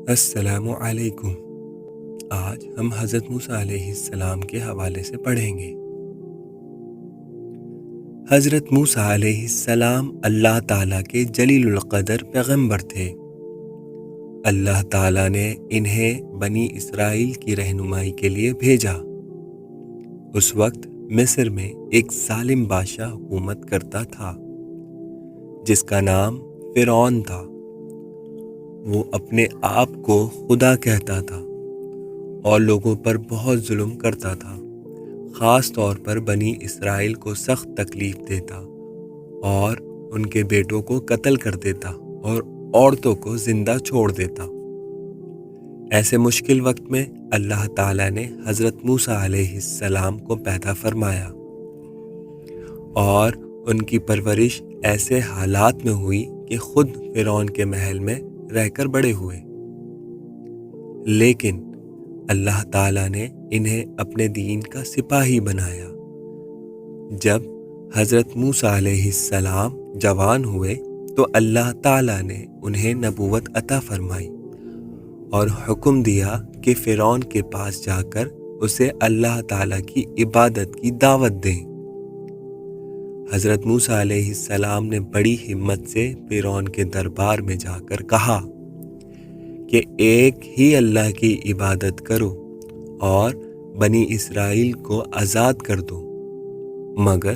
السلام علیکم۔ آج ہم حضرت موسیٰ علیہ السلام کے حوالے سے پڑھیں گے۔ حضرت موسیٰ علیہ السلام اللہ تعالیٰ کے جلیل القدر پیغمبر تھے۔ اللہ تعالیٰ نے انہیں بنی اسرائیل کی رہنمائی کے لیے بھیجا۔ اس وقت مصر میں ایک ظالم بادشاہ حکومت کرتا تھا جس کا نام فرعون تھا۔ وہ اپنے آپ کو خدا کہتا تھا اور لوگوں پر بہت ظلم کرتا تھا، خاص طور پر بنی اسرائیل کو سخت تکلیف دیتا اور ان کے بیٹوں کو قتل کر دیتا اور عورتوں کو زندہ چھوڑ دیتا۔ ایسے مشکل وقت میں اللہ تعالیٰ نے حضرت موسیٰ علیہ السلام کو پیدا فرمایا اور ان کی پرورش ایسے حالات میں ہوئی کہ خود فرعون کے محل میں رہ کر بڑے ہوئے، لیکن اللہ تعالیٰ نے انہیں اپنے دین کا سپاہی بنایا۔ جب حضرت موسیٰ علیہ السلام جوان ہوئے تو اللہ تعالیٰ نے انہیں نبوت عطا فرمائی اور حکم دیا کہ فرعون کے پاس جا کر اسے اللہ تعالیٰ کی عبادت کی دعوت دیں۔ حضرت موسیٰ علیہ السلام نے بڑی ہمت سے فرعون کے دربار میں جا کر کہا کہ ایک ہی اللہ کی عبادت کرو اور بنی اسرائیل کو آزاد کر دو، مگر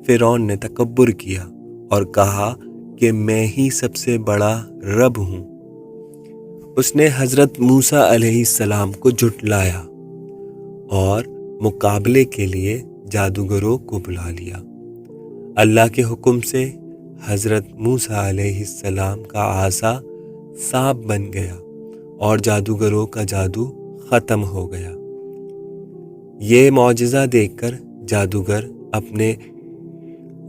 فرعون نے تکبر کیا اور کہا کہ میں ہی سب سے بڑا رب ہوں۔ اس نے حضرت موسیٰ علیہ السلام کو جھٹلایا اور مقابلے کے لیے جادوگروں کو بلا لیا۔ اللہ کے حکم سے حضرت موسیٰ علیہ السلام کا عصا سانپ بن گیا اور جادوگروں کا جادو ختم ہو گیا۔ یہ معجزہ دیکھ کر جادوگر اپنے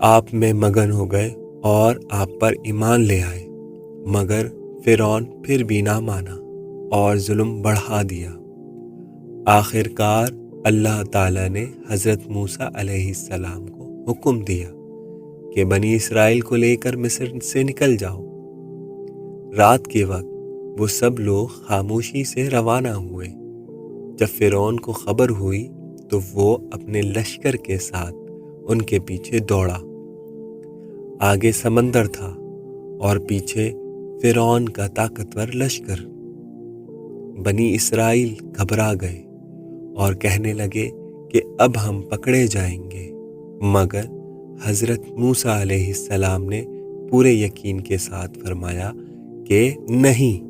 آپ میں مگن ہو گئے اور آپ پر ایمان لے آئے، مگر فرعون پھر بھی نہ مانا اور ظلم بڑھا دیا۔ آخر کار اللہ تعالیٰ نے حضرت موسیٰ علیہ السلام کو حکم دیا کہ بنی اسرائیل کو لے کر مصر سے نکل جاؤ۔ رات کے وقت وہ سب لوگ خاموشی سے روانہ ہوئے۔ جب فرعون کو خبر ہوئی تو وہ اپنے لشکر کے ساتھ ان کے پیچھے دوڑا۔ آگے سمندر تھا اور پیچھے فرعون کا طاقتور لشکر۔ بنی اسرائیل گھبرا گئے اور کہنے لگے کہ اب ہم پکڑے جائیں گے، مگر حضرت موسیٰ علیہ السلام نے پورے یقین کے ساتھ فرمایا کہ نہیں،